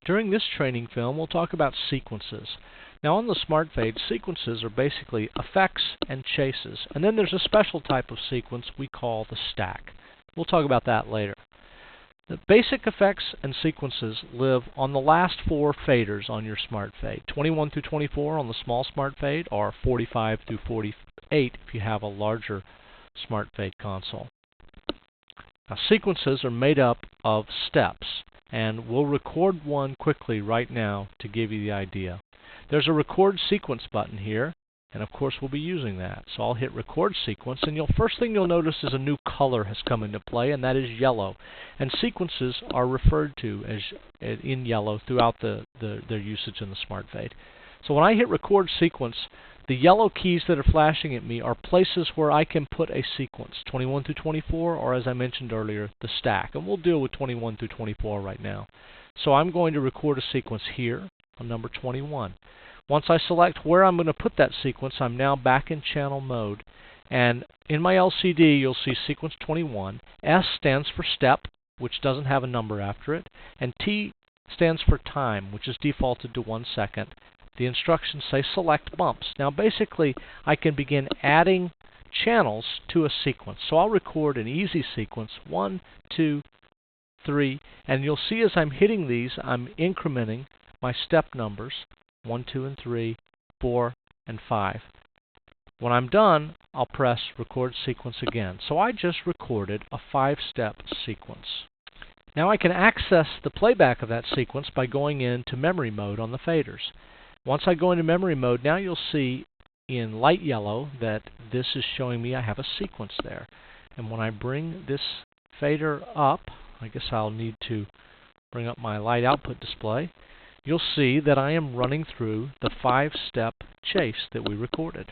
During this training film, we'll talk about sequences. Now on the SmartFade, sequences are basically effects and chases, and then there's a special type of sequence we call the stack. We'll talk about that later. The basic effects and sequences live on the last 4 faders on your SmartFade, 21 through 24 on the small SmartFade, or 45 through 48 if you have a larger SmartFade console. Now, sequences are made up of steps, and we'll record one quickly right now to give you the idea. There's a record sequence button here, and of course we'll be using that. So I'll hit record sequence, and first thing you'll notice is a new color has come into play, and that is yellow. And sequences are referred to as in yellow throughout their usage in the SmartFade. So when I hit record sequence, the yellow keys that are flashing at me are places where I can put a sequence, 21 through 24, or as I mentioned earlier, the stack. And we'll deal with 21 through 24 right now. So I'm going to record a sequence here on number 21. Once I select where I'm going to put that sequence, I'm now back in channel mode. And in my LCD, you'll see sequence 21. S stands for step, which doesn't have a number after it. And T stands for time, which is defaulted to 1 second. The instructions say select bumps. Now basically, I can begin adding channels to a sequence. So I'll record an easy sequence, 1, 2, 3. And you'll see as I'm hitting these, I'm incrementing my step numbers. 1, 2, and 3, 4, and 5. When I'm done, I'll press record sequence again. So I just recorded a 5-step sequence. Now I can access the playback of that sequence by going into memory mode on the faders. Once I go into memory mode, now you'll see in light yellow that this is showing me I have a sequence there. And when I bring this fader up, I guess I'll need to bring up my light output display. You'll see that I am running through the 5-step chase that we recorded.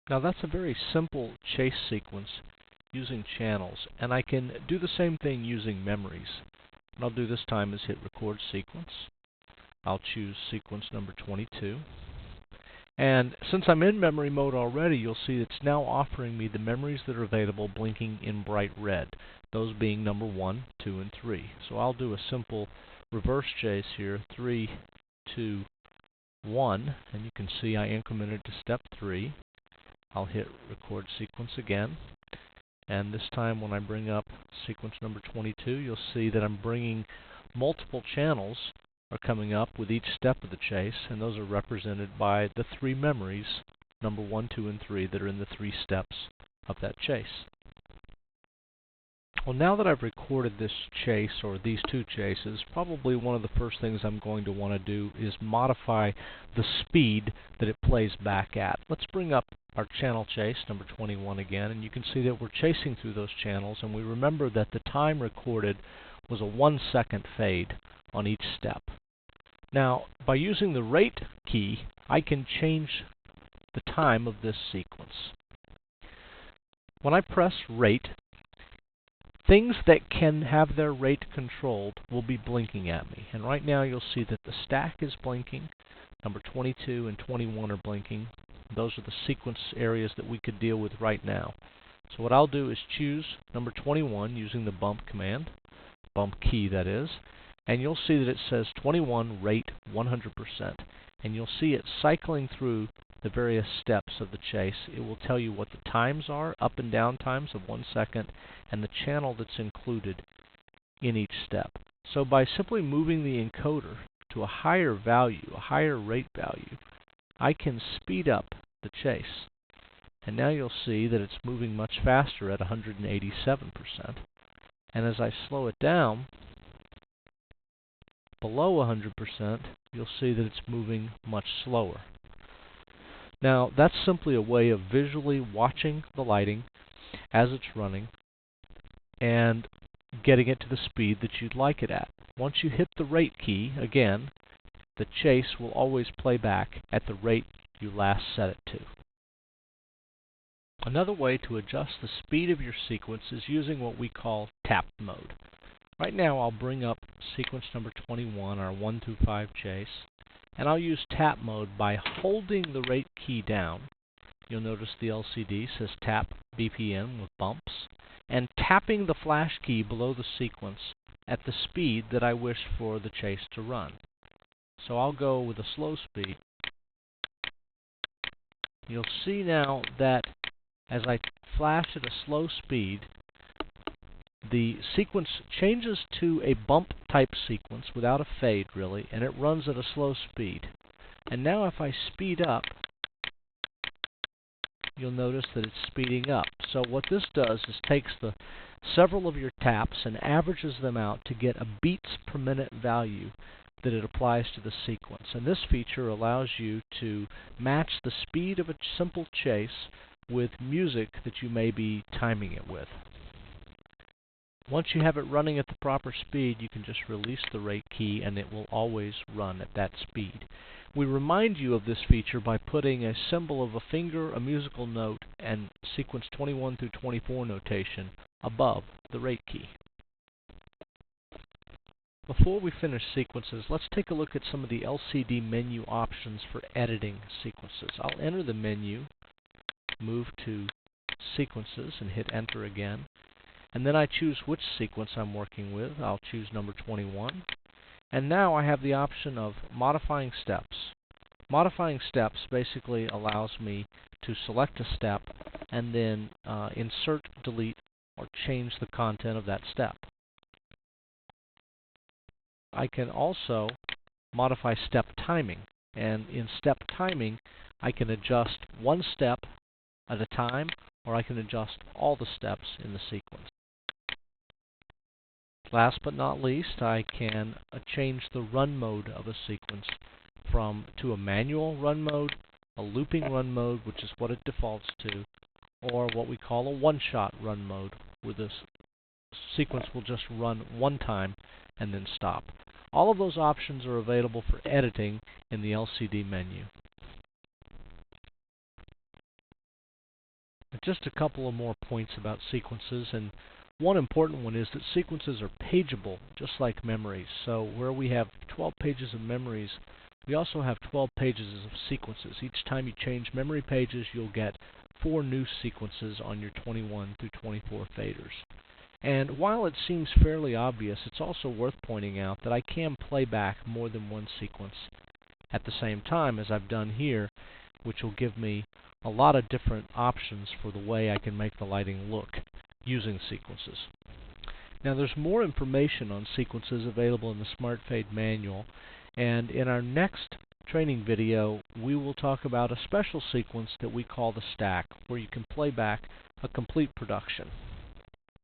Now that's a very simple chase sequence using channels, and I can do the same thing using memories. What I'll do this time is hit record sequence. I'll choose sequence number 22. And since I'm in memory mode already, you'll see it's now offering me the memories that are available blinking in bright red, those being number 1, 2, and 3. So I'll do a simple reverse chase here, 3, 2, 1, and you can see I incremented to step 3. I'll hit record sequence again, and this time when I bring up sequence number 22, you'll see that I'm bringing multiple channels are coming up with each step of the chase, and those are represented by the 3 memories, number 1, 2, and 3, that are in the 3 steps of that chase. Well, now that I've recorded this chase, or these 2 chases, probably one of the first things I'm going to want to do is modify the speed that it plays back at. Let's bring up our channel chase, number 21 again, and you can see that we're chasing through those channels, and we remember that the time recorded was a 1-second fade on each step. Now, by using the rate key, I can change the time of this sequence. When I press rate, things that can have their rate controlled will be blinking at me. And right now you'll see that the stack is blinking. Number 22 and 21 are blinking. Those are the sequence areas that we could deal with right now. So what I'll do is choose number 21 using the bump command, bump key that is, and you'll see that it says 21 rate 100%. And you'll see it cycling through the various steps of the chase. It will tell you what the times are, up and down times of 1 second, and the channel that's included in each step. So by simply moving the encoder to a higher value, a higher rate value, I can speed up the chase. And now you'll see that it's moving much faster at 187%. And as I slow it down, below 100%, you'll see that it's moving much slower. Now, that's simply a way of visually watching the lighting as it's running and getting it to the speed that you'd like it at. Once you hit the rate key, again, the chase will always play back at the rate you last set it to. Another way to adjust the speed of your sequence is using what we call tap mode. Right now I'll bring up sequence number 21, our 1 through 5 chase, and I'll use tap mode by holding the rate key down. You'll notice the LCD says tap BPM with bumps, and tapping the flash key below the sequence at the speed that I wish for the chase to run. So I'll go with a slow speed. You'll see now that as I flash at a slow speed, the sequence changes to a bump type sequence without a fade really, and it runs at a slow speed. And now if I speed up, you'll notice that it's speeding up. So what this does is takes several of your taps and averages them out to get a beats per minute value that it applies to the sequence. And this feature allows you to match the speed of a simple chase with music that you may be timing it with. Once you have it running at the proper speed, you can just release the rate key and it will always run at that speed. We remind you of this feature by putting a symbol of a finger, a musical note, and sequence 21 through 24 notation above the rate key. Before we finish sequences, let's take a look at some of the LCD menu options for editing sequences. I'll enter the menu, move to Sequences, and hit Enter again. And then I choose which sequence I'm working with. I'll choose number 21. And now I have the option of modifying steps. Modifying steps basically allows me to select a step and then insert, delete, or change the content of that step. I can also modify step timing. And in step timing, I can adjust one step at a time, or I can adjust all the steps in the sequence. Last but not least, I can change the run mode of a sequence to a manual run mode, a looping run mode, which is what it defaults to, or what we call a one-shot run mode, where this sequence will just run one time and then stop. All of those options are available for editing in the LCD menu. Just a couple of more points about sequences, and one important one is that sequences are pageable, just like memories. So where we have 12 pages of memories, we also have 12 pages of sequences. Each time you change memory pages, you'll get 4 new sequences on your 21 through 24 faders. And while it seems fairly obvious, it's also worth pointing out that I can play back more than one sequence at the same time, as I've done here, which will give me a lot of different options for the way I can make the lighting look using sequences. Now there's more information on sequences available in the SmartFade manual, and in our next training video we will talk about a special sequence that we call the stack, where you can play back a complete production.